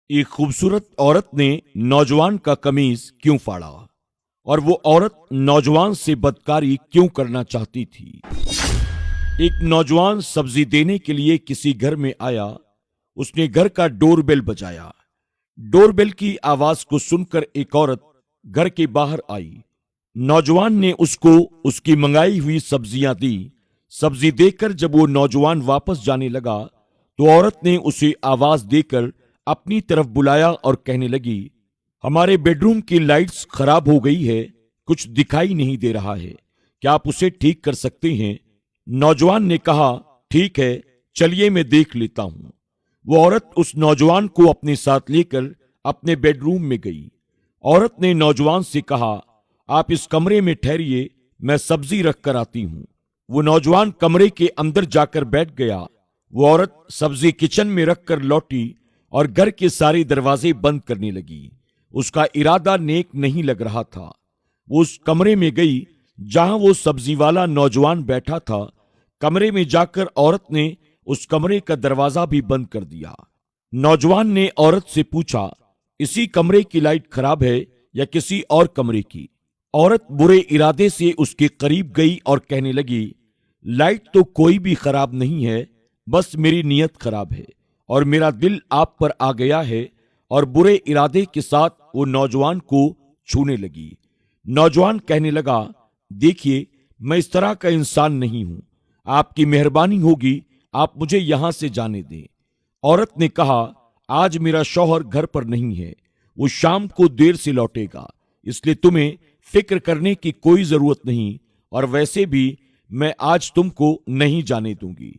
ایک خوبصورت عورت نے نوجوان کا قمیض کیوں پھاڑا اور وہ عورت نوجوان سے بدکاری کیوں کرنا چاہتی تھی؟ ایک نوجوان سبزی دینے کے لیے کسی گھر میں آیا۔ اس نے گھر کا ڈور بیل بجایا۔ ڈور بیل کی آواز کو سن کر ایک عورت گھر کے باہر آئی۔ نوجوان نے اس کو اس کی منگائی ہوئی سبزیاں دی۔ سبزی دے کر جب وہ نوجوان واپس جانے لگا تو عورت نے اسے آواز دے کر اپنی طرف بلایا اور کہنے لگی، ہمارے بیڈ روم کی لائٹس خراب ہو گئی ہے، کچھ دکھائی نہیں دے رہا ہے، کیا آپ اسے ٹھیک کر سکتے ہیں؟ نوجوان نے کہا، ٹھیک ہے، چلیے میں دیکھ لیتا ہوں۔ وہ عورت اس نوجوان کو اپنے ساتھ لے کر اپنے بیڈ روم میں گئی۔ عورت نے نوجوان سے کہا، آپ اس کمرے میں ٹھہریے، میں سبزی رکھ کر آتی ہوں۔ وہ نوجوان کمرے کے اندر جا کر بیٹھ گیا۔ وہ عورت سبزی کچن میں رکھ کر لوٹی اور گھر کے سارے دروازے بند کرنے لگی۔ اس کا ارادہ نیک نہیں لگ رہا تھا۔ وہ اس کمرے میں گئی جہاں وہ سبزی والا نوجوان بیٹھا تھا۔ کمرے میں جا کر عورت نے اس کمرے کا دروازہ بھی بند کر دیا۔ نوجوان نے عورت سے پوچھا، اسی کمرے کی لائٹ خراب ہے یا کسی اور کمرے کی؟ عورت برے ارادے سے اس کے قریب گئی اور کہنے لگی، لائٹ تو کوئی بھی خراب نہیں ہے، بس میری نیت خراب ہے اور میرا دل آپ پر آ گیا ہے، اور برے ارادے کے ساتھ وہ نوجوان کو چھونے لگی۔ نوجوان کہنے لگا، دیکھیے، میں اس طرح کا انسان نہیں ہوں، آپ کی مہربانی ہوگی، آپ مجھے یہاں سے جانے دیں۔ عورت نے کہا، آج میرا شوہر گھر پر نہیں ہے، وہ شام کو دیر سے لوٹے گا، اس لیے تمہیں فکر کرنے کی کوئی ضرورت نہیں، اور ویسے بھی میں آج تم کو نہیں جانے دوں گی۔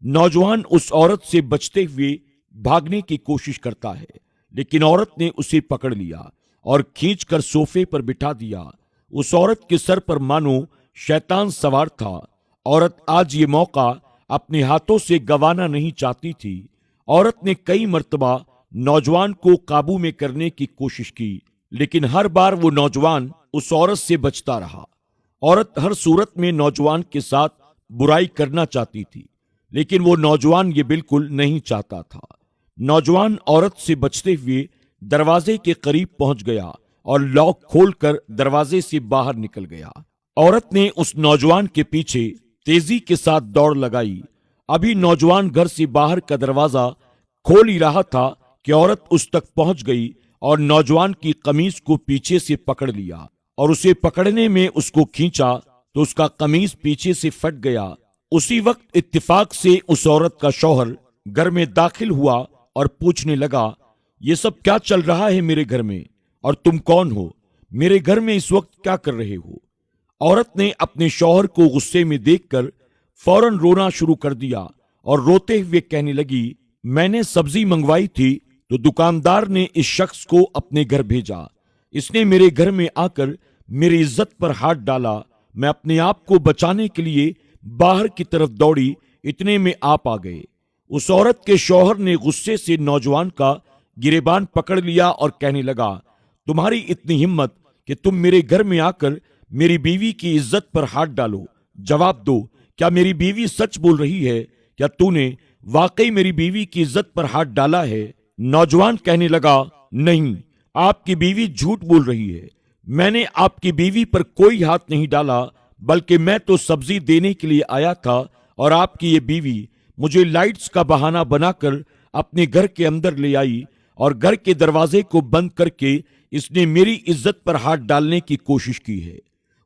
نوجوان اس عورت سے بچتے ہوئے بھاگنے کی کوشش کرتا ہے، لیکن عورت نے اسے پکڑ لیا اور کھینچ کر صوفے پر بٹھا دیا۔ اس عورت کے سر پر مانو شیطان سوار تھا۔ عورت آج یہ موقع اپنے ہاتھوں سے گنوانا نہیں چاہتی تھی۔ عورت نے کئی مرتبہ نوجوان کو قابو میں کرنے کی کوشش کی، لیکن ہر بار وہ نوجوان اس عورت سے بچتا رہا۔ عورت ہر صورت میں نوجوان کے ساتھ برائی کرنا چاہتی تھی، لیکن وہ نوجوان یہ بالکل نہیں چاہتا تھا۔ نوجوان عورت سے بچتے ہوئے دروازے کے قریب پہنچ گیا اور لاک کھول کر دروازے سے باہر نکل گیا۔ عورت نے اس نوجوان کے پیچھے تیزی کے ساتھ دوڑ لگائی۔ ابھی نوجوان گھر سے باہر کا دروازہ کھول ہی رہا تھا کہ عورت اس تک پہنچ گئی اور نوجوان کی قمیض کو پیچھے سے پکڑ لیا، اور اسے پکڑنے میں اس کو کھینچا تو اس کا قمیض پیچھے سے پھٹ گیا۔ اسی وقت اتفاق سے اس عورت کا شوہر گھر میں داخل ہوا اور پوچھنے لگا، یہ سب کیا چل رہا ہے میرے گھر میں، اور تم کون ہو؟ میرے گھر میں اس وقت کیا کر رہے ہو؟ عورت نے اپنے شوہر کو غصے میں دیکھ کر فوراً رونا شروع کر دیا اور روتے ہوئے کہنے لگی، میں نے سبزی منگوائی تھی تو دکاندار نے اس شخص کو اپنے گھر بھیجا۔ اس نے میرے گھر میں آ کر میری عزت پر ہاتھ ڈالا۔ میں اپنے آپ کو بچانے کے لیے باہر کی طرف دوڑی، اتنے میں آپ آ گئے۔ اس عورت کے شوہر نے غصے سے نوجوان کا گریبان پکڑ لیا اور کہنے لگا، تمہاری اتنی ہمت کہ تم میرے گھر میں آ کر میری بیوی کی عزت پر ہاتھ ڈالو، جواب دو، کیا میری بیوی سچ بول رہی ہے؟ کیا تو نے واقعی میری بیوی کی عزت پر ہاتھ ڈالا ہے؟ نوجوان کہنے لگا، نہیں، آپ کی بیوی جھوٹ بول رہی ہے، میں نے آپ کی بیوی پر کوئی ہاتھ نہیں ڈالا، بلکہ میں تو سبزی دینے کے لیے آیا تھا، اور آپ کی یہ بیوی مجھے لائٹس کا بہانہ بنا کر اپنے گھر کے اندر لے آئی، اور گھر کے دروازے کو بند کر کے اس نے میری عزت پر ہاتھ ڈالنے کی کوشش کی ہے۔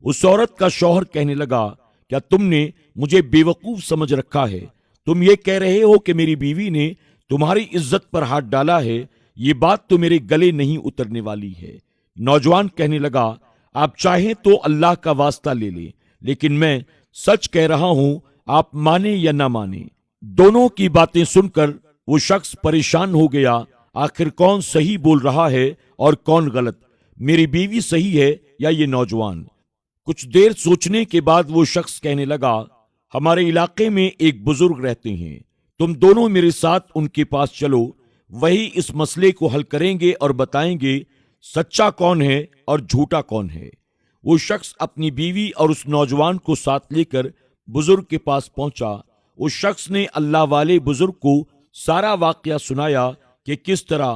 اس عورت کا شوہر کہنے لگا، کیا تم نے مجھے بیوقوف سمجھ رکھا ہے؟ تم یہ کہہ رہے ہو کہ میری بیوی نے تمہاری عزت پر ہاتھ ڈالا ہے، یہ بات تو میرے گلے نہیں اترنے والی ہے۔ نوجوان کہنے لگا، آپ چاہیں تو اللہ کا واسطہ لے لیں، لیکن میں سچ کہہ رہا ہوں، آپ مانیں یا نہ مانیں۔ دونوں کی باتیں سن کر وہ شخص پریشان ہو گیا، آخر کون صحیح بول رہا ہے اور کون غلط، میری بیوی صحیح ہے یا یہ نوجوان؟ کچھ دیر سوچنے کے بعد وہ شخص کہنے لگا، ہمارے علاقے میں ایک بزرگ رہتے ہیں، تم دونوں میرے ساتھ ان کے پاس چلو، وہی اس مسئلے کو حل کریں گے اور بتائیں گے سچا کون ہے اور جھوٹا کون ہے۔ وہ شخص اپنی بیوی اور اس نوجوان کو ساتھ لے کر بزرگ کے پاس پہنچا۔ اس شخص نے اللہ والے بزرگ کو سارا واقعہ سنایا کہ کس طرح